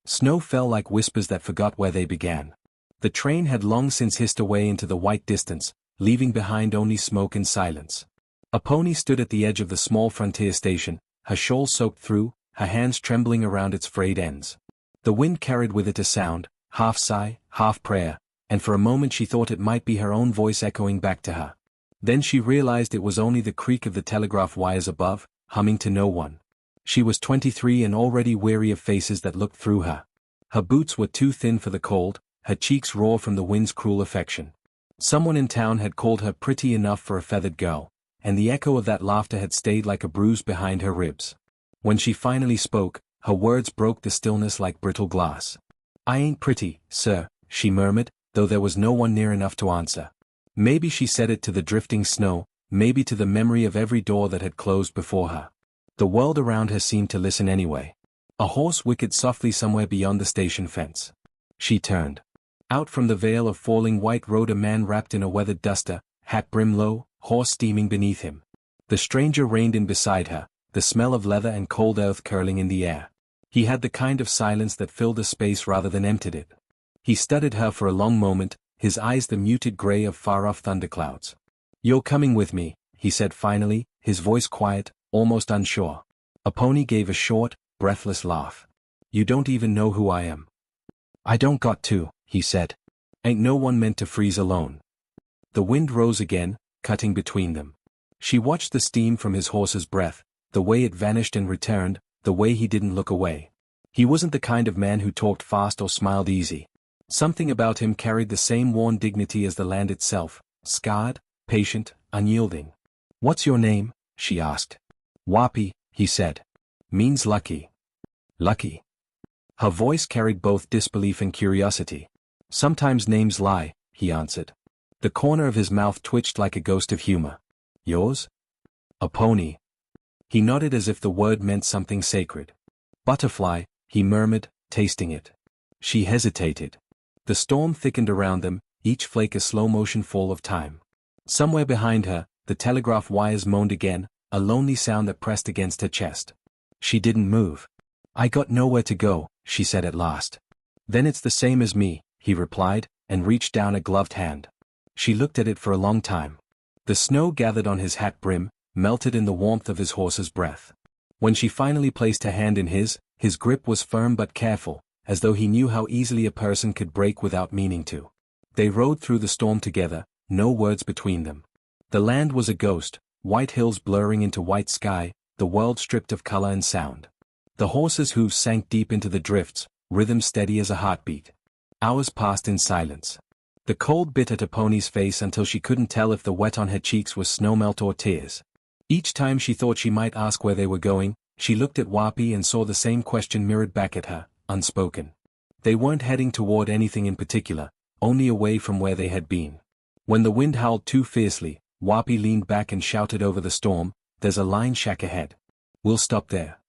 Snow fell like whispers that forgot where they began. The train had long since hissed away into the white distance, leaving behind only smoke and silence. A pony stood at the edge of the small frontier station, her shawl soaked through, her hands trembling around its frayed ends. The wind carried with it a sound, half sigh, half prayer, and for a moment she thought it might be her own voice echoing back to her. Then she realized it was only the creak of the telegraph wires above, humming to no one. She was 23 and already weary of faces that looked through her. Her boots were too thin for the cold, her cheeks raw from the wind's cruel affection. Someone in town had called her pretty enough for a feathered girl, and the echo of that laughter had stayed like a bruise behind her ribs. When she finally spoke, her words broke the stillness like brittle glass. "I ain't pretty, sir," she murmured, though there was no one near enough to answer. Maybe she said it to the drifting snow, maybe to the memory of every door that had closed before her. The world around her seemed to listen anyway. A horse whinnied softly somewhere beyond the station fence. She turned. Out from the veil of falling white rode a man wrapped in a weathered duster, hat brim low, horse steaming beneath him. The stranger reined in beside her, the smell of leather and cold earth curling in the air. He had the kind of silence that filled a space rather than emptied it. He studied her for a long moment, his eyes the muted gray of far-off thunderclouds. "You're coming with me," he said finally, his voice quiet, almost unsure. A pony gave a short, breathless laugh. "You don't even know who I am." "I don't got to," he said. "Ain't no one meant to freeze alone." The wind rose again, cutting between them. She watched the steam from his horse's breath, the way it vanished and returned, the way he didn't look away. He wasn't the kind of man who talked fast or smiled easy. Something about him carried the same worn dignity as the land itself, scarred, patient, unyielding. "What's your name?" she asked. "Wapi," he said. "Means lucky." "Lucky?" Her voice carried both disbelief and curiosity. "Sometimes names lie," he answered. The corner of his mouth twitched like a ghost of humor. "Yours?" "A pony." He nodded as if the word meant something sacred. "Butterfly," he murmured, tasting it. She hesitated. The storm thickened around them, each flake a slow-motion fall of time. Somewhere behind her, the telegraph wires moaned again, a lonely sound that pressed against her chest. She didn't move. "I got nowhere to go," she said at last. "Then it's the same as me," he replied, and reached down a gloved hand. She looked at it for a long time. The snow gathered on his hat brim, melted in the warmth of his horse's breath. When she finally placed her hand in his grip was firm but careful, as though he knew how easily a person could break without meaning to. They rode through the storm together, no words between them. The land was a ghost, white hills blurring into white sky, the world stripped of color and sound. The horse's hooves sank deep into the drifts, rhythm steady as a heartbeat. Hours passed in silence. The cold bit at a pony's face until she couldn't tell if the wet on her cheeks was snowmelt or tears. Each time she thought she might ask where they were going, she looked at Wapi and saw the same question mirrored back at her, unspoken. They weren't heading toward anything in particular, only away from where they had been. When the wind howled too fiercely, Wapi leaned back and shouted over the storm, "There's a line shack ahead. We'll stop there."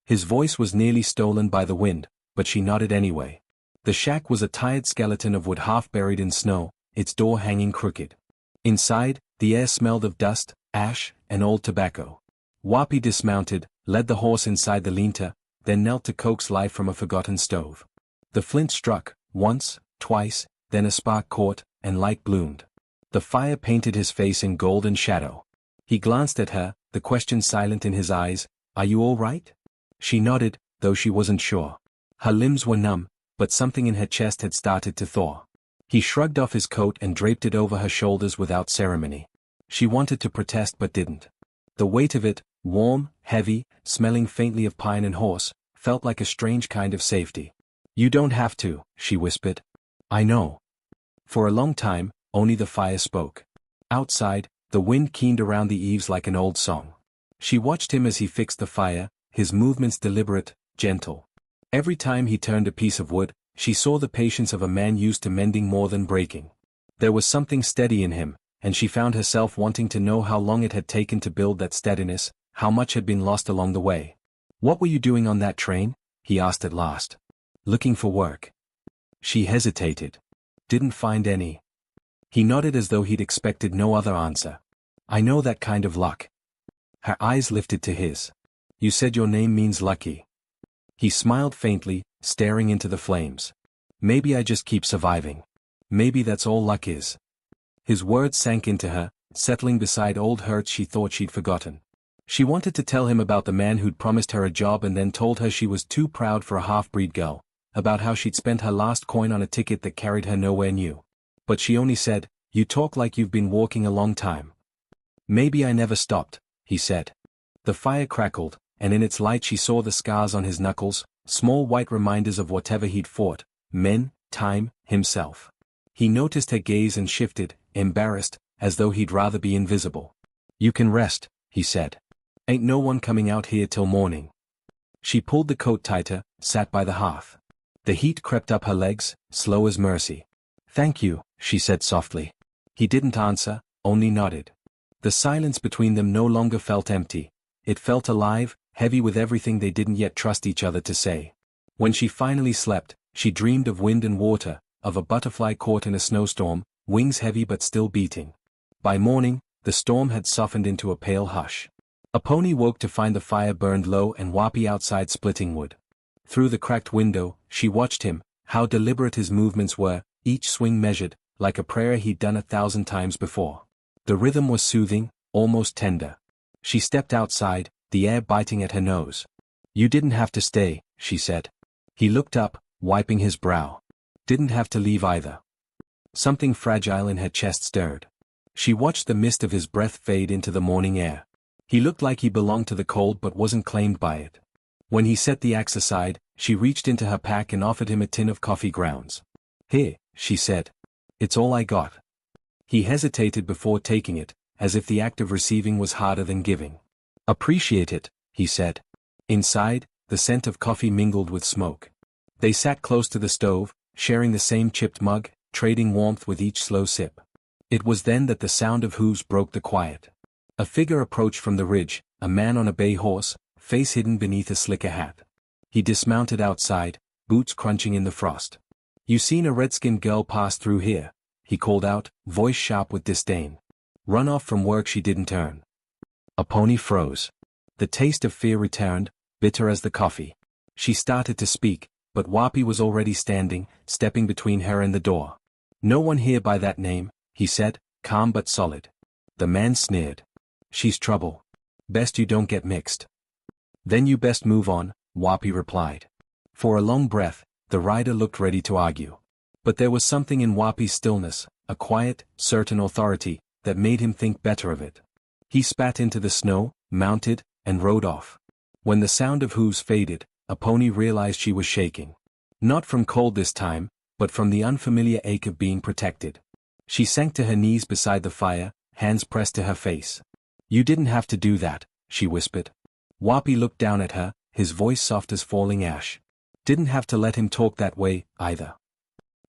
His voice was nearly stolen by the wind, but she nodded anyway. The shack was a tired skeleton of wood half buried in snow, its door hanging crooked. Inside, the air smelled of dust, ash, and old tobacco. Wapi dismounted, led the horse inside the lean-to, then knelt to coax life from a forgotten stove. The flint struck, once, twice, then a spark caught, and light bloomed. The fire painted his face in gold and shadow. He glanced at her, the question silent in his eyes, "Are you all right?" She nodded, though she wasn't sure. Her limbs were numb, but something in her chest had started to thaw. He shrugged off his coat and draped it over her shoulders without ceremony. She wanted to protest but didn't. The weight of it, warm, heavy, smelling faintly of pine and horse, felt like a strange kind of safety. "You don't have to," she whispered. "I know." For a long time, only the fire spoke. Outside, the wind keened around the eaves like an old song. She watched him as he fixed the fire, his movements deliberate, gentle. Every time he turned a piece of wood, she saw the patience of a man used to mending more than breaking. There was something steady in him, and she found herself wanting to know how long it had taken to build that steadiness, how much had been lost along the way. "What were you doing on that train?" he asked at last. "Looking for work." She hesitated. "Didn't find any." He nodded as though he'd expected no other answer. "I know that kind of luck." Her eyes lifted to his. "You said your name means lucky." He smiled faintly, staring into the flames. Maybe I just keep surviving. Maybe that's all luck is. His words sank into her, settling beside old hurts she thought she'd forgotten. She wanted to tell him about the man who'd promised her a job and then told her she was too proud for a half-breed girl, about how she'd spent her last coin on a ticket that carried her nowhere new. But she only said, "You talk like you've been walking a long time." "Maybe I never stopped," he said. The fire crackled, and in its light she saw the scars on his knuckles, small white reminders of whatever he'd fought, men, time, himself. He noticed her gaze and shifted, embarrassed, as though he'd rather be invisible. "You can rest," he said. "Ain't no one coming out here till morning." She pulled the coat tighter, sat by the hearth. The heat crept up her legs, slow as mercy. "Thank you," she said softly. He didn't answer, only nodded. The silence between them no longer felt empty. It felt alive, heavy with everything they didn't yet trust each other to say. When she finally slept, she dreamed of wind and water, of a butterfly caught in a snowstorm, wings heavy but still beating. By morning, the storm had softened into a pale hush. A pony woke to find the fire burned low and Wapi outside splitting wood. Through the cracked window, she watched him, how deliberate his movements were, each swing measured, like a prayer he'd done 1,000 times before. The rhythm was soothing, almost tender. She stepped outside, the air biting at her nose. "You didn't have to stay," she said. He looked up, wiping his brow. "Didn't have to leave either." Something fragile in her chest stirred. She watched the mist of his breath fade into the morning air. He looked like he belonged to the cold but wasn't claimed by it. When he set the axe aside, she reached into her pack and offered him a tin of coffee grounds. "Here," she said. "It's all I got." He hesitated before taking it, as if the act of receiving was harder than giving. "Appreciate it," he said. Inside, the scent of coffee mingled with smoke. They sat close to the stove, sharing the same chipped mug, trading warmth with each slow sip. It was then that the sound of hooves broke the quiet. A figure approached from the ridge, a man on a bay horse, face hidden beneath a slicker hat. He dismounted outside, boots crunching in the frost. "You seen a red-skinned girl pass through here?" he called out, voice sharp with disdain. "Run off from work she didn't earn." A pony froze. The taste of fear returned, bitter as the coffee. She started to speak, but Wapi was already standing, stepping between her and the door. "No one here by that name," he said, calm but solid. The man sneered. "She's trouble. Best you don't get mixed." "Then you best move on," Wapi replied. For a long breath, the rider looked ready to argue. But there was something in Wapi's stillness, a quiet, certain authority, that made him think better of it. He spat into the snow, mounted, and rode off. When the sound of hooves faded, a pony realized she was shaking. Not from cold this time, but from the unfamiliar ache of being protected. She sank to her knees beside the fire, hands pressed to her face. "You didn't have to do that," she whispered. Wapi looked down at her, his voice soft as falling ash. "Didn't have to let him talk that way, either."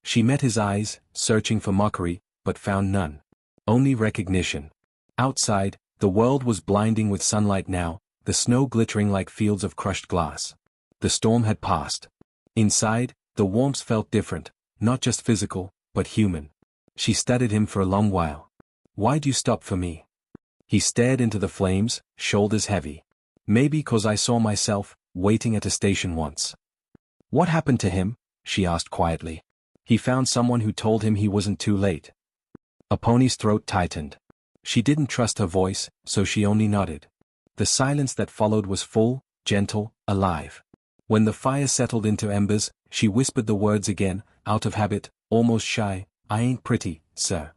She met his eyes, searching for mockery, but found none. Only recognition. Outside, the world was blinding with sunlight now, the snow glittering like fields of crushed glass. The storm had passed. Inside, the warmth felt different, not just physical, but human. She studied him for a long while. "Why'd you stop for me?" He stared into the flames, shoulders heavy. "Maybe 'cause I saw myself, waiting at a station once." "What happened to him?" she asked quietly. "He found someone who told him he wasn't too late." A pony's throat tightened. She didn't trust her voice, so she only nodded. The silence that followed was full, gentle, alive. When the fire settled into embers, she whispered the words again, out of habit, almost shy, "I ain't pretty, sir."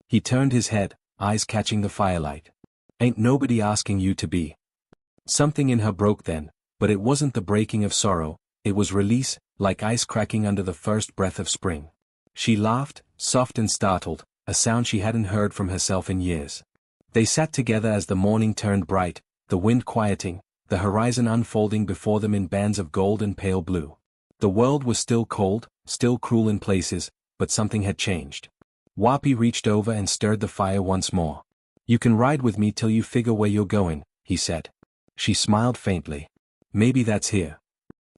He turned his head, eyes catching the firelight. "Ain't nobody asking you to be." Something in her broke then, but it wasn't the breaking of sorrow, it was release, like ice cracking under the first breath of spring. She laughed, soft and startled, a sound she hadn't heard from herself in years. They sat together as the morning turned bright, the wind quieting, the horizon unfolding before them in bands of gold and pale blue. The world was still cold, still cruel in places, but something had changed. Wapi reached over and stirred the fire once more. "You can ride with me till you figure where you're going," he said. She smiled faintly. "Maybe that's here."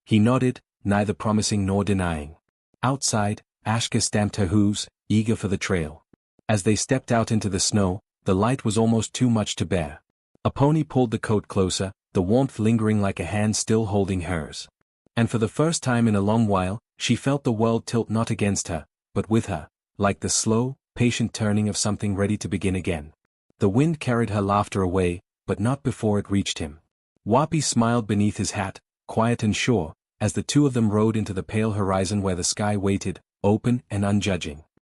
He nodded, neither promising nor denying. Outside, Ashka stamped her hooves, eager for the trail. As they stepped out into the snow, the light was almost too much to bear. A pony pulled the coat closer, the warmth lingering like a hand still holding hers. And for the first time in a long while, she felt the world tilt not against her, but with her, like the slow, patient turning of something ready to begin again. The wind carried her laughter away, but not before it reached him. Wapi smiled beneath his hat, quiet and sure, as the two of them rode into the pale horizon where the sky waited, open and unjudging.